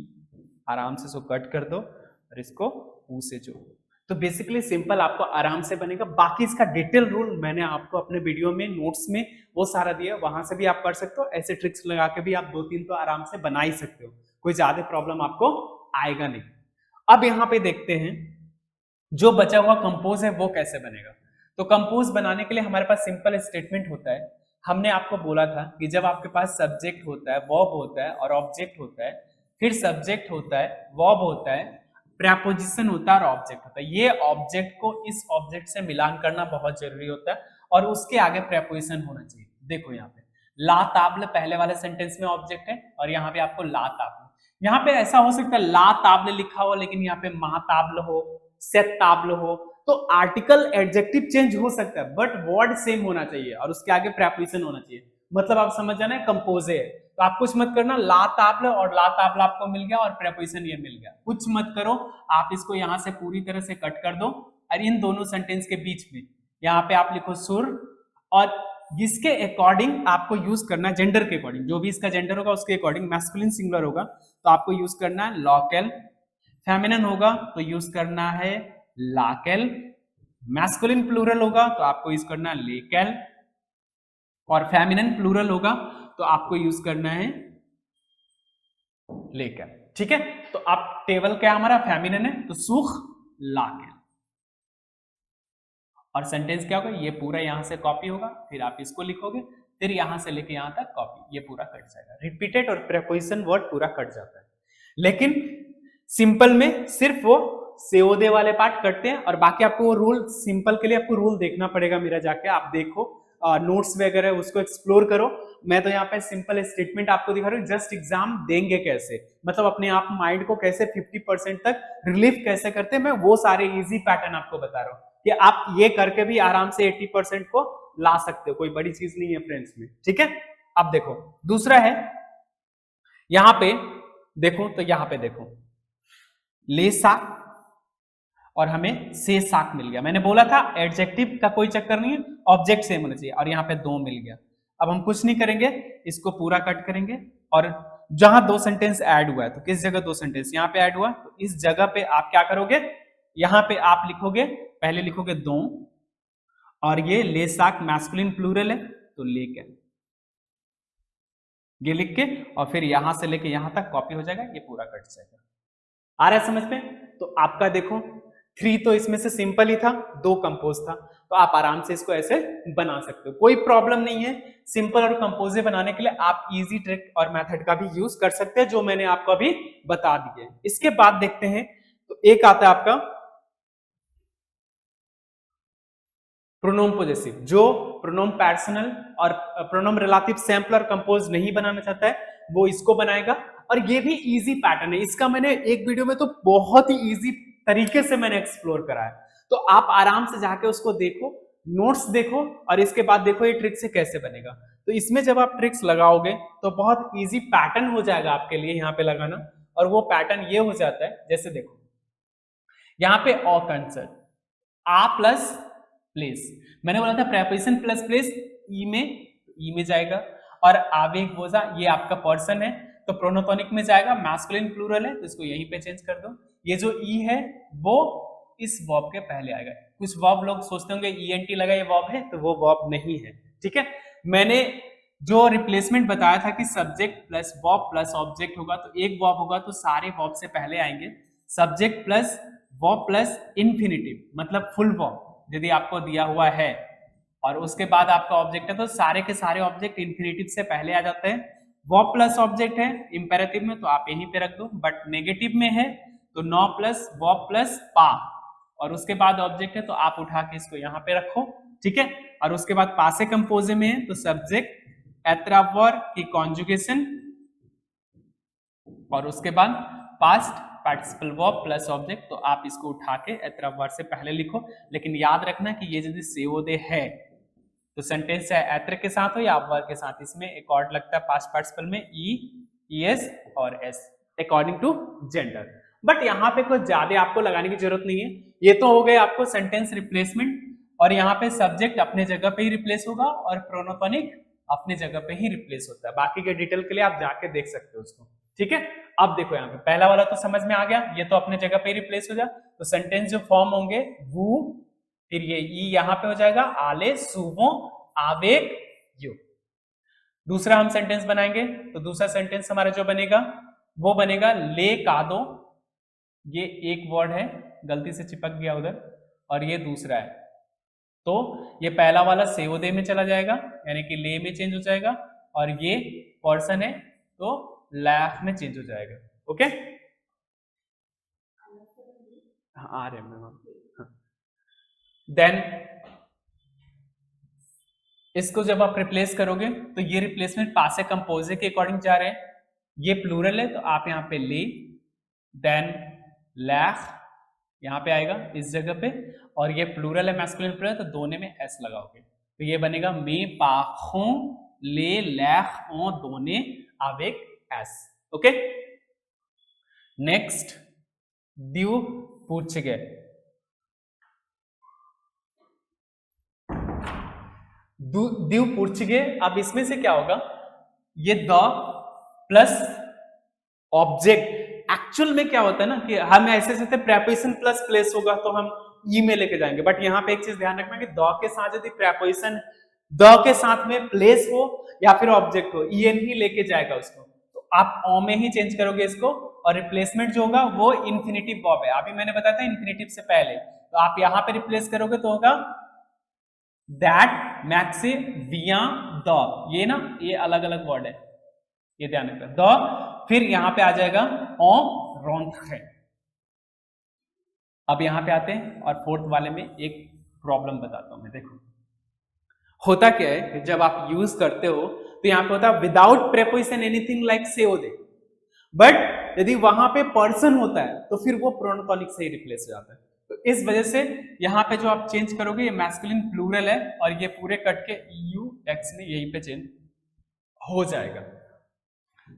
आराम से इसको कट कर दो और इसको ऊ से जोड़ो। तो बेसिकली सिंपल आपको आराम से बनेगा। बाकी इसका डिटेल रूल मैंने आपको अपने वीडियो में नोट्स में वो सारा दिया, वहां से भी आप कर सकते हो। ऐसे ट्रिक्स लगा के भी आप दो तीन तो आराम से बना ही सकते हो, कोई ज्यादा प्रॉब्लम आपको आएगा नहीं। अब यहाँ पे देखते हैं जो बचा हुआ कंपोज है वो कैसे बनेगा। तो कंपोज बनाने के लिए हमारे पास सिंपल स्टेटमेंट होता है। हमने आपको बोला था कि जब आपके पास सब्जेक्ट होता है, वर्ब होता है और ऑब्जेक्ट होता है, फिर सब्जेक्ट होता है, वर्ब होता है, प्रेपोजिशन होता है और ऑब्जेक्ट होता है। ये ऑब्जेक्ट को इस ऑब्जेक्ट से मिलान करना बहुत जरूरी होता है और उसके आगे प्रेपोजिशन होना चाहिए। देखो यहाँ पे ला ताब्ल पहले वाले सेंटेंस में ऑब्जेक्ट है और यहाँ पे आपको ला ताब्ल। यहाँ पे ऐसा हो सकता है ला ताब्ल लिखा हो लेकिन यहाँ पे मा ताब्ल हो, सेत ताब्ल हो, तो आर्टिकल एडजेक्टिव चेंज हो सकता है बट वर्ड सेम होना चाहिए और उसके आगे प्रेपोजिशन होना चाहिए। मतलब आप समझ जाना कंपोज है, तो आप कुछ मत करना, ला ताब्ल और ला ताब्ल आपको मिल गया और प्रेपोजिशन ये मिल गया, कुछ मत करो। आप इसको यहां से पूरी तरह से कट कर दो और इन दोनों सेंटेंस के बीच में यहाँ पे आप लिखो सुर, और जिसके अकॉर्डिंग आपको यूज करना, जेंडर के अकॉर्डिंग, जो भी इसका जेंडर होगा उसके अकॉर्डिंग, मैस्कुलिन सिंगुलर होगा तो आपको यूज करना है लॉकेल, फेमिनिन होगा तो यूज करना है लाकेल, मैस्कुलिन प्लूरल होगा तो आपको यूज करना है लेकेल, और फेमिनिन प्लूरल होगा तो आपको यूज करना है लेकेल। ठीक है, तो आप टेबल क्या हमारा फेमिनिन है तो सुख लाकेल, और सेंटेंस क्या होगा, ये पूरा यहां से कॉपी होगा, फिर आप इसको लिखोगे, फिर यहां से लेके यहां तक कॉपी, ये पूरा कट जाएगा। रिपीटेड और प्रेपोजिशन वर्ड पूरा कट जाता है, लेकिन सिंपल में सिर्फ वो सेओदे वाले पार्ट कटते हैं और बाकी आपको वो रूल, सिंपल के लिए आपको रूल देखना पड़ेगा मेरा जाके, आप देखो नोट्स वगैरह उसको एक्सप्लोर करो। मैं तो यहाँ पे सिंपल स्टेटमेंट आपको दिखा रहा हूँ, जस्ट एग्जाम देंगे कैसे, मतलब अपने आप माइंड को कैसे 50% तक रिलीफ कैसे करते हैं, मैं वो सारे इजी पैटर्न आपको बता रहा हूँ कि आप ये करके भी आराम से 80% को ला सकते हो, कोई बड़ी चीज नहीं है फ्रेंड्स में। ठीक है, अब देखो दूसरा है, यहां पे देखो, तो यहां पे देखो ले साक और हमें से साक मिल गया। मैंने बोला था एडजेक्टिव का कोई चक्कर नहीं है, ऑब्जेक्ट सेम होना चाहिए, और यहाँ पे दो मिल गया। अब हम कुछ नहीं करेंगे, इसको पूरा कट करेंगे, और जहां दो सेंटेंस ऐड हुआ है, तो किस जगह दो सेंटेंस यहाँ पे ऐड हुआ, तो इस जगह पे आप क्या करोगे, यहाँ पे आप लिखोगे, पहले लिखोगे दो, और ये ले साक मैस्कुलिन प्लूरल है तो लेके, ये लिख के और फिर यहां से लेके यहां तक कॉपी हो जाएगा, ये पूरा कट जाएगा। आ रहा है समझ में? तो आपका देखो 3 तो इसमें से सिंपल ही था, 2 कंपोज था, तो आप आराम से इसको ऐसे बना सकते हो, कोई प्रॉब्लम नहीं है। सिंपल और कंपोजिट बनाने के लिए आप इजी ट्रिक और मेथड का भी यूज कर सकते हैं, जो मैंने आपको अभी बता दिए। इसके बाद देखते हैं, तो एक आता है आपका प्रोनोम पॉजेसिव, जो प्रोनोम पर्सनल और प्रोनोम रिलेटिव सैंपल और कंपोज नहीं बनाना चाहता है, वो इसको बनाएगा। और ये भी इजी पैटर्न है, इसका मैंने एक वीडियो में तो बहुत ही इजी तरीके से मैंने एक्सप्लोर करा है, तो आप आराम से जाके उसको देखो, नोट्स देखो, और इसके बाद देखो ये ट्रिक से कैसे बनेगा। तो इसमें जब आप ट्रिक्स लगाओगे तो बहुत इजी पैटर्न हो जाएगा आपके लिए यहाँ पे लगाना। और वो पैटर्न ये हो जाता है, जैसे देखो यहाँ पे अ कंसर्ट आ प्लस प्लेस, मैंने बोला था प्रेपोजिशन प्लस प्लेस ई में जाएगा। और आवेग बोझा, ये आपका पर्सन है तो प्रोनोटोनिक में जाएगा, मैस्कुलिन प्लूरल है तो इसको यहीं पे चेंज कर दो। ये जो ई है वो इस वर्ब के पहले आएगा। कुछ वर्ब लोग सोचते होंगे ईएनटी लगा ये वर्ब है, तो वो वर्ब नहीं है, ठीक है। मैंने जो रिप्लेसमेंट बताया था कि subject plus verb plus object होगा, तो एक वर्ब होगा तो सारे वर्ब से पहले आएंगे subject plus verb plus infinitive, मतलब फुल वर्ब यदि आपको दिया हुआ है और उसके बाद आपका ऑब्जेक्ट है, तो सारे के सारे ऑब्जेक्ट इन्फिनिटिव से पहले आ जाते हैं। वर्ब प्लस ऑब्जेक्ट है इंपेरेटिव में तो आप यहीं पे रख दो, बट नेगेटिव में है तो नो प्लस वर्ब प्लस पा, और उसके बाद ऑब्जेक्ट है तो आप उठा के इसको यहाँ पे रखो, ठीक है। और उसके बाद पासे कंपोजे में है तो सब्जेक्ट एत्रावर की कॉन्जुगेशन, और उसके बाद past participle verb plus object, तो आप इसको उठा के एत्रावर से पहले लिखो। लेकिन याद रखना कि ये यदि सेवोदे है तो सेंटेंस चाहे एत्र के साथ हो या अवर के साथ, इसमें एक ऑर्ड लगता है पास्ट पार्टिसिपल में ई एस और S according to gender. But यहाँ पे कुछ ज्यादा आपको लगाने की जरूरत नहीं है। ये तो हो गए आपको सेंटेंस रिप्लेसमेंट, और यहाँ पे सब्जेक्ट अपने जगह पे ही रिप्लेस होगा और प्रोनोटोनिक अपने जगह पे ही रिप्लेस होता है। बाकी के डिटेल के लिए आप जाके देख सकते हो उसको, ठीक है। अब देखो यहाँ पे पहला वाला तो समझ में आ गया, ये तो अपने जगह पे रिप्लेस हो जाए, तो सेंटेंस जो फॉर्म होंगे वो, फिर ये ई यहाँ पे हो जाएगा आले सुवो आवेग यू। दूसरा हम सेंटेंस बनाएंगे, तो दूसरा सेंटेंस हमारा जो बनेगा वो बनेगा ले कादो, ये एक वर्ड है गलती से चिपक गया उधर, और ये दूसरा है, तो ये पहला वाला सेवोदे में चला जाएगा यानी कि ले में चेंज हो जाएगा, और ये पर्सन है तो लैफ में चेंज हो जाएगा, ओके। आ रहे हैं। देन इसको जब आप रिप्लेस करोगे तो ये रिप्लेसमेंट पासे कंपोजे के अकॉर्डिंग जा रहे हैं, ये प्लूरल है तो आप यहाँ पे ले, देन लैफ यहाँ पे आएगा इस जगह पे, और ये प्लूरल है मैस्कुलिन प्लूरल तो दोनों में एस लगाओगे, तो ये बनेगा मे पाखों ले लैख ओ दोने आवेग एस, ओके। नेक्स्ट द्यू पूछगे, द्यू पूछगे। अब इसमें से क्या होगा, ये द प्लस ऑब्जेक्ट, एक्चुअल में क्या होता है ना कि हम ऐसे ऐसे प्रेपोजिशन प्लस प्लेस होगा तो हम ई में लेके जाएंगे, बट यहाँ पे एक चीज ध्यान रखना कि द के साथ यदि प्रेपोजिशन द के साथ में प्लेस हो या फिर ऑब्जेक्ट हो, ई एन ही लेके जाएगा उसको, तो आप ओ में ही चेंज करोगे इसको, और रिप्लेसमेंट जो होगा वो इन्फिनिटिव वर्ब है, अभी मैंने बताया था इन्फिनिटिव से पहले, तो आप यहाँ पे रिप्लेस करोगे तो होगा दैट मैक्सी विया द, ये ना ये अलग अलग वर्ड है, ये ध्यान रखना द, फिर यहां पे आ जाएगा ओ रोंथे। अब यहां पे आते हैं और फोर्थ वाले में एक प्रॉब्लम बताता हूं मैं। देखो होता क्या है कि जब आप यूज करते हो तो यहां पे होता है विदाउट प्रेपोजिशन एनीथिंग लाइक सेओदे, बट यदि वहां पे पर्सन होता है तो फिर वो प्रोनोटोनिक से ही रिप्लेस हो जाता है। तो इस वजह से यहाँ पे जो आप चेंज करोगे ये मैस्कुलिन प्लूरल है और ये पूरे कट के यू एक्स में यहीं पे चेंज हो जाएगा।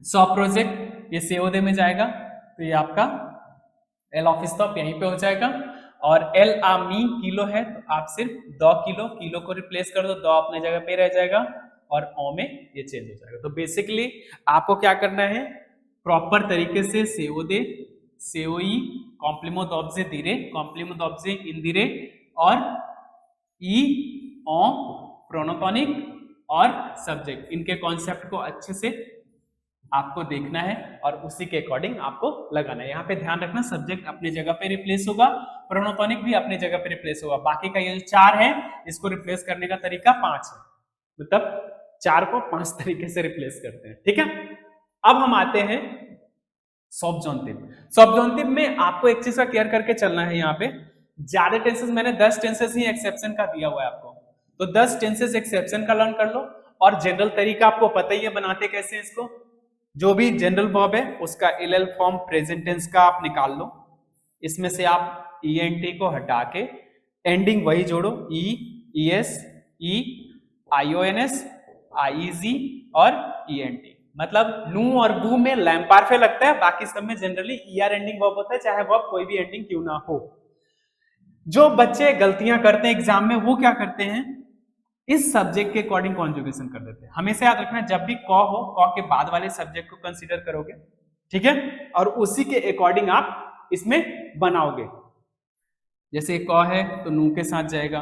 सॉ प्रोजेक्ट ये सेओदे में जाएगा तो ये आपका एल ऑफिस टॉप यहीं पे हो जाएगा, और एल आमी किलो है तो आप सिर्फ 2 किलो, किलो को रिप्लेस कर दो, 2 अपने जगह पे रह जाएगा और ओ में ये चेंज हो जाएगा। तो बेसिकली आपको क्या करना है, प्रॉपर तरीके से सेओदे, सेओई, कॉम्प्लीमेंट ऑब्जे दिरे, कॉम्प्लीमेंट ऑब्जे इंदिरे और ई ओ प्रोनोटोनिक और सब्जेक्ट, इनके कॉन्सेप्ट को अच्छे से आपको देखना है और उसी के अकॉर्डिंग आपको लगाना है। यहाँ पे ध्यान रखना सब्जेक्ट अपने जगह पे रिप्लेस होगा, प्रोनोटोनिक भी अपने जगह पे रिप्लेस होगा, बाकी का ये जो 4 है इसको रिप्लेस करने का तरीका 5 है। मतलब 4 को 5 तरीके से रिप्लेस करते हैं, ठीक है। अब हम आते हैं सॉब्जॉन्टिव। सॉब्जॉन्टिव में आपको एक चीज का केयर करके चलना है, यहाँ पे ज्यादा टेंसेस, मैंने 10 टेंसेस ही एक्सेप्शन का दिया हुआ है आपको, तो 10 टेंसेस एक्सेप्शन का लर्न कर लो। और जनरल तरीका आपको पता ही है बनाते कैसे हैं इसको, जो भी जनरल वर्ब है उसका एल फॉर्म प्रेजेंट टेंस का आप निकाल लो, इसमें से आप ईएनटी को हटा के एंडिंग वही जोड़ो, ई, ईएस, ई, आईओएनएस, आईजी और ईएनटी। मतलब नू और वू में लैम्पार्फे लगता है, बाकी सब में जनरली ईआर एंडिंग वर्ब होता है, चाहे वर्ब कोई भी एंडिंग क्यों ना हो। जो बच्चे गलतियां करते हैं एग्जाम में, वो क्या करते हैं, इस सब्जेक्ट के अकॉर्डिंग कॉन्जुगेशन कर देते हैं। हमेशा याद रखना, जब भी कॉ हो, कॉ के बाद वाले सब्जेक्ट को कंसीडर करोगे, ठीक है, और उसी के अकॉर्डिंग आप इसमें बनाओगे। जैसे कॉ है तो नू के साथ जाएगा,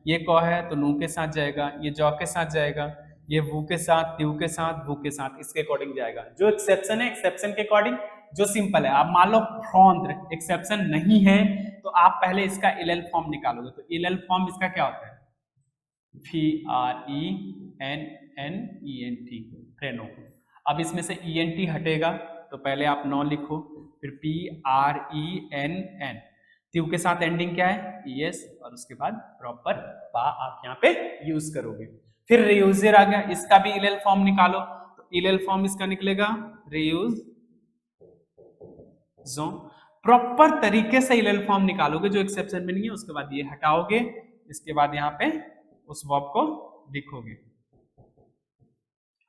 ये कॉ है तो नू के साथ जाएगा, ये जॉ के साथ जाएगा, ये वू के साथ, त्यू के साथ, वू के साथ, इसके अकॉर्डिंग जाएगा। जो एक्सेप्शन है एक्सेप्शन के अकॉर्डिंग, जो सिंपल है, आप मान लो फ्रॉन्त्र एक्सेप्शन नहीं है तो आप पहले इसका एल फॉर्म निकालोगे, तो एल फॉर्म इसका क्या होता है, FRENNENT, फ्रेनो। अब इसमें से ENT हटेगा तो पहले आप नौ लिखो, फिर PRENN, त्यू के साथ एंडिंग क्या है, ES, और उसके बाद प्रॉपर पा आप यहाँ पे यूज करोगे। फिर रियूजर आ गया, इसका भी इलेल फॉर्म निकालो, तो इलेल फॉर्म इसका निकलेगा रियूज जो। प्रॉपर तरीके से इलेल फॉर्म निकालोगे, जो एक्सेप्शन में नहीं है, उसके बाद ये हटाओगे, इसके बाद यहाँ पे उस वर्ब को लिखोगे,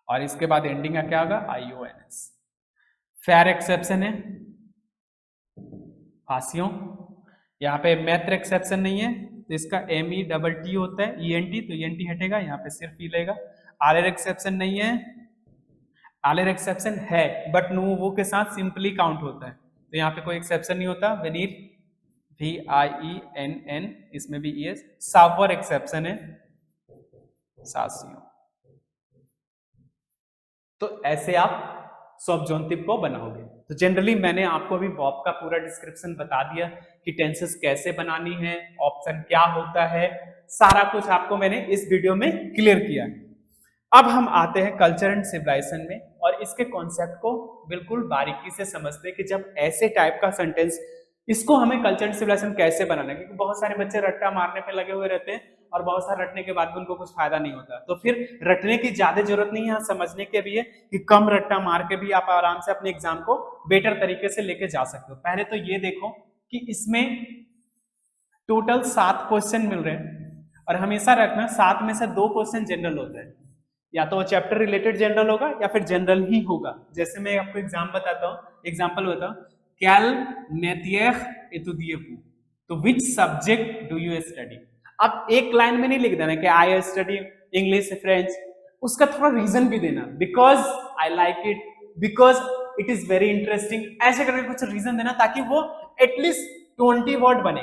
और इसके बाद एंडिंग का क्या होगा, IONS। फेयर एक्सेप्शन है, फांसियों। यहाँ पे मैत्र एक्सेप्शन नहीं है तो इसका METT होता है, ENT, तो ENT हटेगा, यहाँ पे सिर्फ ई लेगा। आर एक्सेप्शन नहीं है, आर एक्सेप्शन है बट नो वो के साथ सिंपली काउंट होता है, तो यहाँ पे कोई एक्सेप्शन नहीं होता। वेनीर, VIENN, इसमें भी ES। सावर एक्सेप्शन है, सासियों। तो ऐसे आप सॉब्जॉन्टिव को बनाओगे। तो जनरली मैंने आपको अभी वर्ब का पूरा डिस्क्रिप्शन बता दिया कि टेंसेस कैसे बनानी है, ऑप्शन क्या होता है, सारा कुछ आपको मैंने इस वीडियो में क्लियर किया है। अब हम आते हैं कल्चर एंड सिविलाइजेशन में, और इसके कॉन्सेप्ट को बिल्कुल बारीकी से समझते हैं कि जब ऐसे टाइप का सेंटेंस, इसको हमें कल्चर एंड सिविलाइजेशन कैसे बनाना है, क्योंकि बहुत सारे बच्चे रट्टा मारने पे लगे हुए रहते हैं और बहुत सारे रटने के बाद भी उनको कुछ फायदा नहीं होता। तो फिर रटने की ज्यादा जरूरत नहीं है, समझने के भी है कि कम रट्टा मार के भी आप आराम से अपने एग्जाम को बेटर तरीके से लेके जा सकते हो। पहले तो ये देखो कि इसमें टोटल 7 क्वेश्चन मिल रहे हैं, और हमेशा रखना 7 में से 2 क्वेश्चन जनरल होता है, या तो चैप्टर रिलेटेड जनरल होगा या फिर जनरल ही होगा। जैसे मैं आपको एग्जाम्पल बताता हूँ, कैल नेतियह एतुदियेपु, तो which subject do you study. अब एक लाइन में नहीं लिख देना कि आई स्टडी इंग्लिश फ्रेंच, उसका थोड़ा रीजन भी देना, because I like it, because it is very interesting, ऐसे करके कुछ रीजन देना ताकि वो एटलीस्ट 20 वर्ड बने।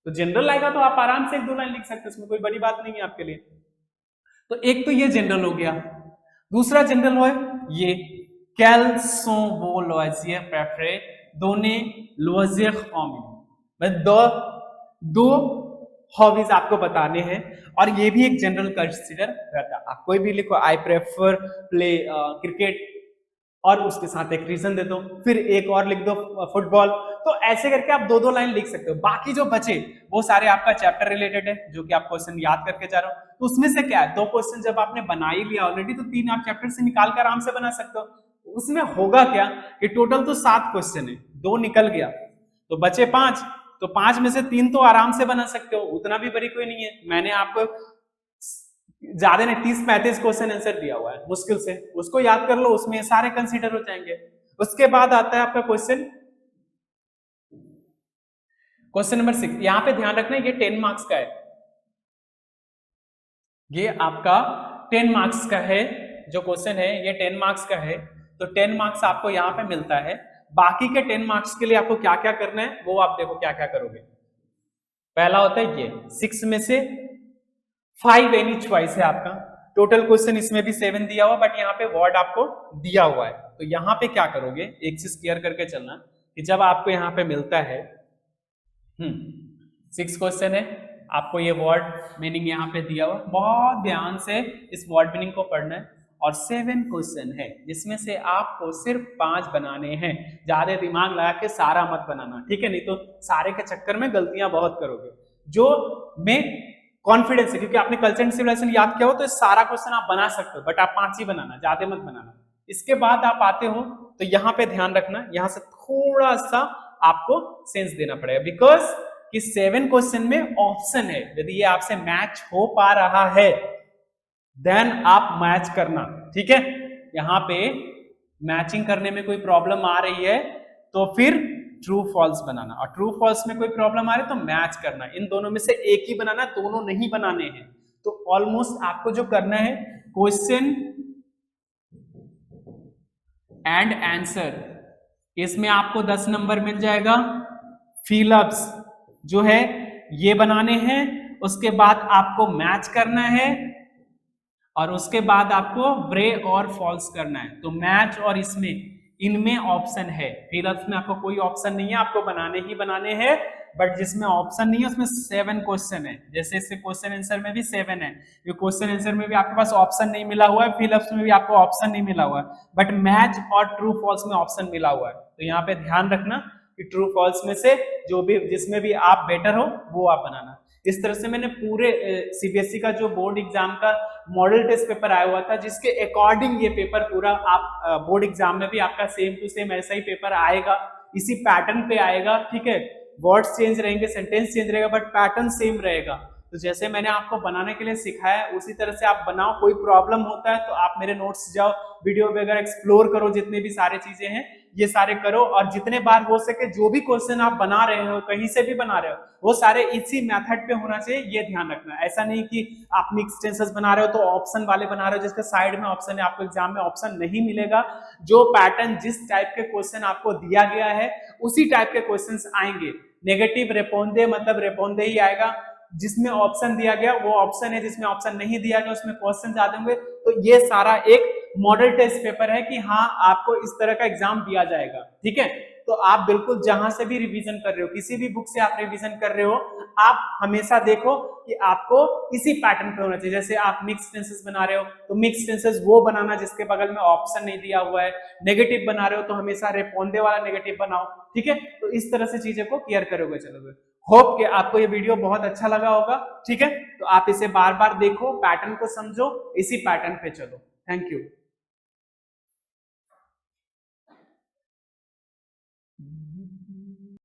तो जनरल आएगा तो आप आराम से 1-2 लाइन लिख सकते हो, इसमें कोई बड़ी बात नहीं है आपके लिए। तो एक तो ये जनरल हो गया। दूसरा जनरल हो ये quels sont vos loisirs préférés, donnez loisirs en मैं दो हॉबीज आपको बताने हैं, और ये भी एक जनरल कंसीडर रहता है। आप कोई भी लिखो, आई प्रेफर प्ले क्रिकेट, और उसके साथ एक रीजन दे दो, फिर एक और लिख दो फुटबॉल। तो ऐसे करके आप 2-2 लाइन लिख सकते हो। बाकी जो बचे वो सारे आपका चैप्टर रिलेटेड है, जो कि आप क्वेश्चन याद करके जा रहे हो। तो उसमें से क्या है, 2 क्वेश्चन जब आपने बना ही लिया ऑलरेडी, तो 3 आप चैप्टर से निकाल कर आराम से बना सकते हो। उसमें होगा क्या कि टोटल तो 7 क्वेश्चन है, 2 निकल गया तो बचे 5, तो 5 में से 3 तो आराम से बना सकते हो, उतना भी बड़ी कोई नहीं है। मैंने आपको ज्यादा नहीं 30-35 क्वेश्चन आंसर दिया हुआ है मुश्किल से, उसको याद कर लो, उसमें सारे कंसीडर हो जाएंगे। उसके बाद आता है आपका क्वेश्चन नंबर 6। यहां पे ध्यान रखना ये 10 मार्क्स का है, ये आपका 10 मार्क्स का है जो क्वेश्चन है, ये 10 मार्क्स का है। तो 10 मार्क्स आपको यहाँ पे मिलता है। बाकी के 10 मार्क्स के लिए आपको क्या क्या करना है वो आप देखो क्या क्या करोगे। पहला होता है ये 6 में से 5 एनी चॉइस है आपका। टोटल क्वेश्चन इसमें भी 7 दिया हुआ, बट यहाँ पे वर्ड आपको दिया हुआ है। तो यहाँ पे क्या करोगे, एक चीज क्लियर करके चलना कि जब आपको यहाँ पे मिलता है 6 क्वेश्चन है, आपको ये वर्ड मीनिंग यहाँ पे दिया हुआ, बहुत ध्यान से इस वर्ड मीनिंग को पढ़ना है। और 7 क्वेश्चन है जिसमें से आपको सिर्फ 5 बनाने हैं, ज्यादा दिमाग लगा के सारा मत बनाना, ठीक है, नहीं तो सारे के चक्कर में गलतियां बहुत करोगे। जो मैं कॉन्फिडेंस है, क्योंकि आपने कल्चर एंड सिविलाइजेशन याद किया हो तो सारा क्वेश्चन आप बना सकते हो, बट आप 5 ही बनाना, ज्यादा मत बनाना। इसके बाद आप आते हो तो यहाँ पे ध्यान रखना, यहाँ से थोड़ा सा आपको सेंस देना पड़ेगा, बिकॉज कि 7 क्वेश्चन में ऑप्शन है, यदि ये आपसे मैच हो पा रहा है देन आप मैच करना, ठीक है। यहाँ पे मैचिंग करने में कोई प्रॉब्लम आ रही है तो फिर ट्रू फॉल्स बनाना, और ट्रू फॉल्स में कोई प्रॉब्लम आ रही है तो मैच करना। इन दोनों में से एक ही बनाना, दोनों नहीं बनाने हैं। तो ऑलमोस्ट आपको जो करना है, क्वेश्चन एंड आंसर, इसमें आपको 10 नंबर मिल जाएगा। फिलअप्स जो है ये बनाने हैं, उसके बाद आपको मैच करना है, और उसके बाद आपको ब्रे और फॉल्स करना है। तो मैच और इसमें, इनमें ऑप्शन है, फिलअप्स में आपको कोई ऑप्शन नहीं है, आपको बनाने ही बनाने हैं, बट जिसमें ऑप्शन नहीं है उसमें 7 क्वेश्चन है। जैसे इससे क्वेश्चन आंसर में भी 7 है, ये क्वेश्चन आंसर में भी आपके पास ऑप्शन नहीं मिला हुआ है, फिलअप्स में भी आपको ऑप्शन नहीं मिला हुआ है, बट मैच और ट्रू फॉल्स में ऑप्शन मिला हुआ है। तो यहाँ पे ध्यान रखना कि ट्रू फॉल्स में से जो भी, जिसमें भी आप बेटर हो वो आप बनाना। इस तरह से मैंने पूरे सीबीएसई का जो बोर्ड एग्जाम का मॉडल टेस्ट पेपर आया हुआ था, जिसके अकॉर्डिंग ये पेपर पूरा आप बोर्ड एग्जाम में भी आपका सेम टू सेम ऐसा ही पेपर आएगा, इसी पैटर्न पे आएगा, ठीक है। वर्ड्स चेंज रहेंगे, सेंटेंस चेंज रहेगा, बट पैटर्न सेम रहेगा। तो जैसे मैंने आपको बनाने के लिए सिखाया उसी तरह से आप बनाओ। कोई प्रॉब्लम होता है तो आप मेरे नोट्स जाओ, वीडियो वगैरह एक्सप्लोर करो, जितने भी सारे चीजें हैं ये सारे करो, और जितने बार हो सके जो भी क्वेश्चन आप बना रहे हो, कहीं से भी बना रहे हो, वो सारे इसी मेथड पे होना चाहिए, ये ध्यान रखना। ऐसा नहीं कि आप मिक्स टेंसेस बना रहे हो तो ऑप्शन वाले बना रहे हो जिसके साइड में ऑप्शन है, आपको एग्जाम में ऑप्शन नहीं मिलेगा। जो पैटर्न, जिस टाइप के क्वेश्चन आपको दिया गया है उसी टाइप के क्वेश्चन आएंगे। नेगेटिव रेपोंदे मतलब रेपोंदे ही आएगा, जिसमें ऑप्शन दिया गया वो ऑप्शन है, जिसमें ऑप्शन नहीं दिया गया उसमें क्वेश्चन ज्यादा होंगे। तो ये सारा एक मॉडल टेस्ट पेपर है कि हाँ आपको इस तरह का एग्जाम दिया जाएगा, ठीक है। तो आप बिल्कुल जहां से भी रिवीजन कर रहे हो, किसी भी बुक से आप रिवीजन कर रहे हो, आप हमेशा देखो कि आपको इसी पैटर्न पे होना चाहिए। जैसे आप मिक्स टेंसेस बना रहे हो तो मिक्स टेंसेस वो बनाना जिसके बगल में ऑप्शन नहीं दिया हुआ है। नेगेटिव बना रहे हो तो हमेशा रेपोंदे वाला नेगेटिव बनाओ, ठीक है। तो इस तरह से चीजें को क्लियर करोगे, चलोगे। होप कि आपको ये वीडियो बहुत अच्छा लगा होगा, ठीक है। तो आप इसे बार बार देखो, पैटर्न को समझो, इसी पैटर्न पे चलो। Thank you.